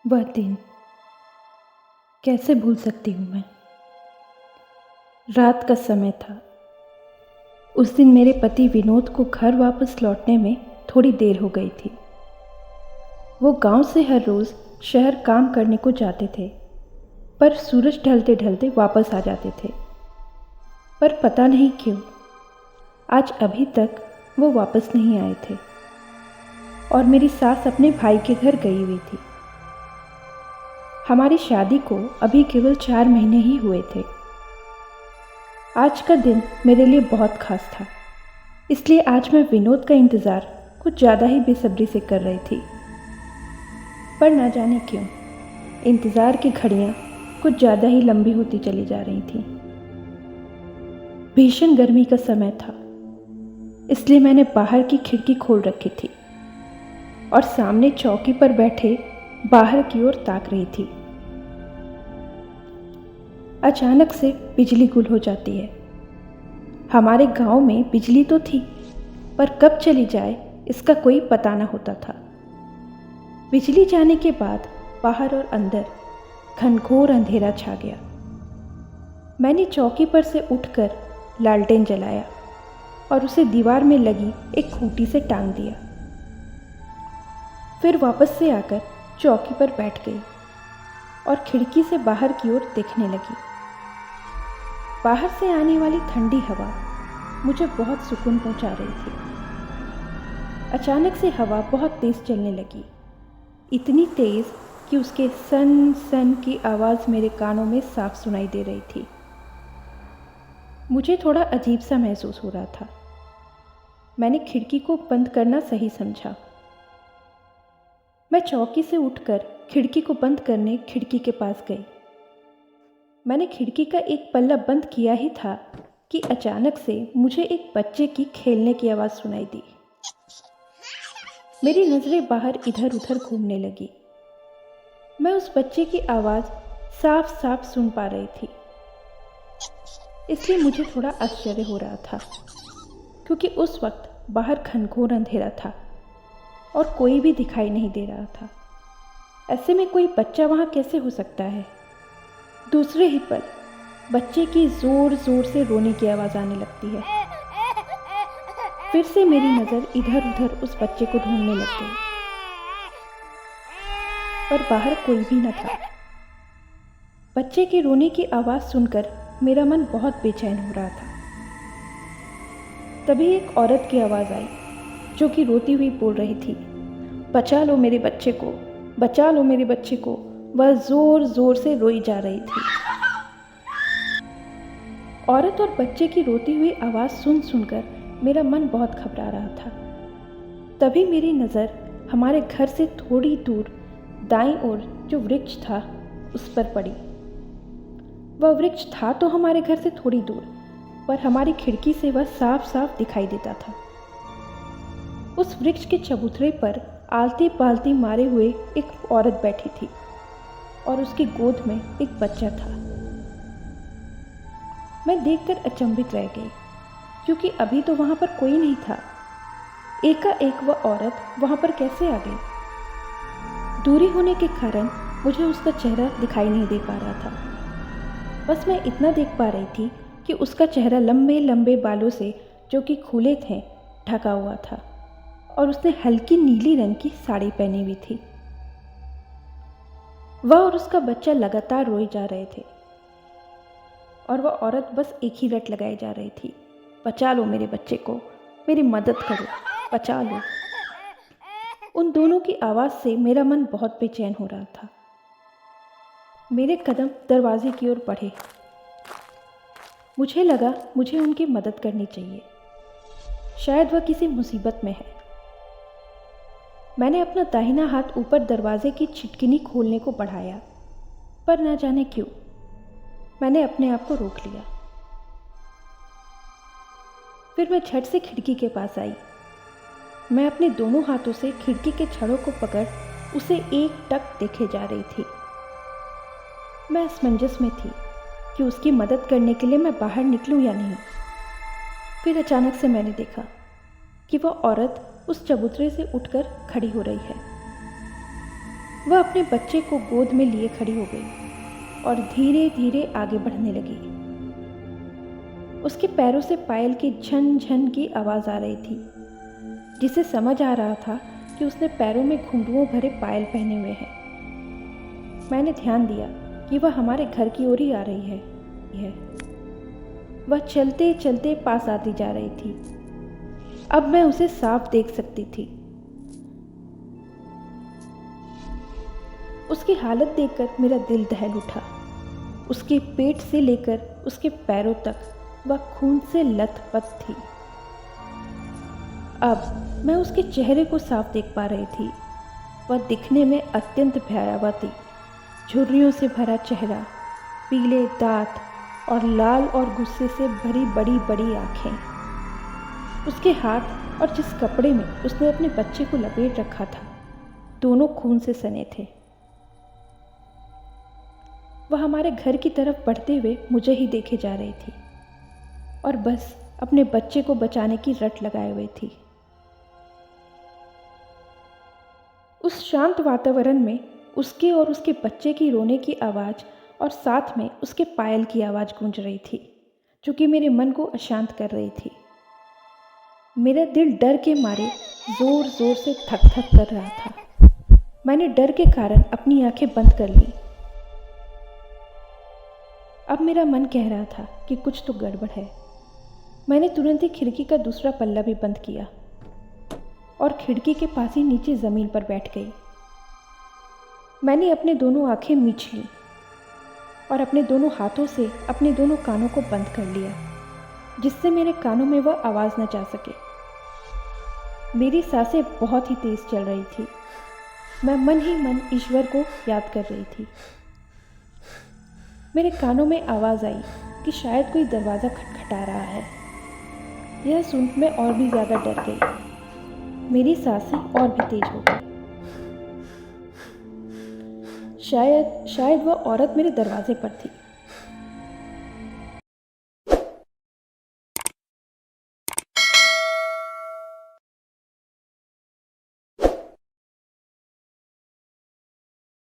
वह दिन कैसे भूल सकती हूँ मैं। रात का समय था। उस दिन मेरे पति विनोद को घर वापस लौटने में थोड़ी देर हो गई थी। वो गांव से हर रोज़ शहर काम करने को जाते थे, पर सूरज ढलते ढलते वापस आ जाते थे। पर पता नहीं क्यों आज अभी तक वो वापस नहीं आए थे और मेरी सास अपने भाई के घर गई हुई थी। हमारी शादी को अभी केवल 4 महीने ही हुए थे। आज का दिन मेरे लिए बहुत खास था, इसलिए आज मैं विनोद का इंतज़ार कुछ ज़्यादा ही बेसब्री से कर रही थी। पर ना जाने क्यों इंतज़ार की घड़ियाँ कुछ ज़्यादा ही लंबी होती चली जा रही थीं। भीषण गर्मी का समय था, इसलिए मैंने बाहर की खिड़की खोल रखी थी और सामने चौकी पर बैठे बाहर की ओर ताक रही थी। अचानक से बिजली गुल हो जाती है। हमारे गांव में बिजली तो थी, पर कब चली जाए इसका कोई पता न होता था। बिजली जाने के बाद बाहर और अंदर घनघोर अंधेरा छा गया। मैंने चौकी पर से उठकर लालटेन जलाया और उसे दीवार में लगी एक खूंटी से टांग दिया। फिर वापस से आकर चौकी पर बैठ गई और खिड़की से बाहर की ओर देखने लगी। बाहर से आने वाली ठंडी हवा मुझे बहुत सुकून पहुंचा रही थी। अचानक से हवा बहुत तेज चलने लगी, इतनी तेज कि उसके सन सन की आवाज़ मेरे कानों में साफ सुनाई दे रही थी। मुझे थोड़ा अजीब सा महसूस हो रहा था। मैंने खिड़की को बंद करना सही समझा। मैं चौकी से उठकर खिड़की को बंद करने खिड़की के पास गई। मैंने खिड़की का एक पल्ला बंद किया ही था कि अचानक से मुझे एक बच्चे की खेलने की आवाज़ सुनाई दी। मेरी नज़रें बाहर इधर उधर घूमने लगी। मैं उस बच्चे की आवाज़ साफ साफ सुन पा रही थी, इसलिए मुझे थोड़ा आश्चर्य हो रहा था, क्योंकि उस वक्त बाहर घनघोर अंधेरा था और कोई भी दिखाई नहीं दे रहा था। ऐसे में कोई बच्चा वहाँ कैसे हो सकता है? दूसरे ही पल बच्चे की ज़ोर ज़ोर से रोने की आवाज़ आने लगती है। फिर से मेरी नज़र इधर उधर उस बच्चे को ढूंढने लग गई, पर बाहर कोई भी न था। बच्चे के रोने की आवाज़ सुनकर मेरा मन बहुत बेचैन हो रहा था। तभी एक औरत की आवाज़ आई, जो कि रोती हुई बोल रही थी, बचा लो मेरे बच्चे को, बचा लो मेरे बच्चे को। वह ज़ोर ज़ोर से रोई जा रही थी। औरत और बच्चे की रोती हुई आवाज़ सुन सुनकर मेरा मन बहुत घबरा रहा था। तभी मेरी नज़र हमारे घर से थोड़ी दूर दाईं ओर जो वृक्ष था उस पर पड़ी। वह वृक्ष था तो हमारे घर से थोड़ी दूर, पर हमारी खिड़की से वह साफ साफ दिखाई देता था। उस वृक्ष के चबूतरे पर आलती पालती मारे हुए एक औरत बैठी थी और उसकी गोद में एक बच्चा था। मैं देखकर अचंभित रह गई, क्योंकि अभी तो वहाँ पर कोई नहीं था। एकाएक वह औरत वहाँ पर कैसे आ गई? दूरी होने के कारण मुझे उसका चेहरा दिखाई नहीं दे पा रहा था। बस मैं इतना देख पा रही थी कि उसका चेहरा लंबे लंबे बालों से, जो कि खुले थे, ढका हुआ था और उसने हल्की नीली रंग की साड़ी पहनी हुई थी। वह और उसका बच्चा लगातार रोए जा रहे थे और वह औरत बस एक ही रट लगाई जा रही थी, बचा लो मेरे बच्चे को, मेरी मदद करो, बचा लो। उन दोनों की आवाज़ से मेरा मन बहुत बेचैन हो रहा था। मेरे कदम दरवाजे की ओर बढ़े। मुझे लगा मुझे उनकी मदद करनी चाहिए, शायद वह किसी मुसीबत में है। मैंने अपना दाहिना हाथ ऊपर दरवाजे की छिटकिनी खोलने को बढ़ाया, पर ना जाने क्यों मैंने अपने आप को रोक लिया। फिर मैं झट से खिड़की के पास आई। मैं अपने दोनों हाथों से खिड़की के छड़ों को पकड़ उसे एक टक देखे जा रही थी। मैं असमंजस में थी कि उसकी मदद करने के लिए मैं बाहर निकलूं या नहीं। फिर अचानक से मैंने देखा कि वह औरत उस चबूतरे से उठकर खड़ी हो रही है। वह अपने बच्चे को गोद में लिए खड़ी हो गई और धीरे धीरे आगे बढ़ने लगी। उसके पैरों से पायल की झन झन की आवाज़ आ रही थी, जिसे समझ आ रहा था कि उसने पैरों में घुंघरुओं भरे पायल पहने हुए हैं। मैंने ध्यान दिया कि वह हमारे घर की ओर ही आ रही है। वह चलते चलते पास आती जा रही थी। अब मैं उसे साफ देख सकती थी। उसकी हालत देखकर मेरा दिल दहल उठा। उसके पेट से लेकर उसके पैरों तक वह खून से लथपथ थी। अब मैं उसके चेहरे को साफ देख पा रही थी। वह दिखने में अत्यंत भयावह थी। झुर्रियों से भरा चेहरा, पीले दांत और लाल और गुस्से से भरी बड़ी बड़ी आंखें। उसके हाथ और जिस कपड़े में उसने अपने बच्चे को लपेट रखा था, दोनों खून से सने थे। वह हमारे घर की तरफ बढ़ते हुए मुझे ही देखे जा रही थी और बस अपने बच्चे को बचाने की रट लगाए हुई थी। उस शांत वातावरण में उसके और उसके बच्चे की रोने की आवाज़ और साथ में उसके पायल की आवाज़ गूंज रही थी, जो कि मेरे मन को अशांत कर रही थी। मेरा दिल डर के मारे ज़ोर ज़ोर से धक धक कर रहा था। मैंने डर के कारण अपनी आंखें बंद कर ली। अब मेरा मन कह रहा था कि कुछ तो गड़बड़ है। मैंने तुरंत ही खिड़की का दूसरा पल्ला भी बंद किया और खिड़की के पास ही नीचे ज़मीन पर बैठ गई। मैंने अपने दोनों आंखें मीच ली और अपने दोनों हाथों से अपने दोनों कानों को बंद कर लिया, जिससे मेरे कानों में वह आवाज़ न जा सके। मेरी सांसें बहुत ही तेज़ चल रही थी। मैं मन ही मन ईश्वर को याद कर रही थी। मेरे कानों में आवाज़ आई कि शायद कोई दरवाज़ा खटखटा रहा है। यह सुन मैं और भी ज़्यादा डर गई। मेरी सांसें और भी तेज हो गई। शायद वह औरत मेरे दरवाजे पर थी।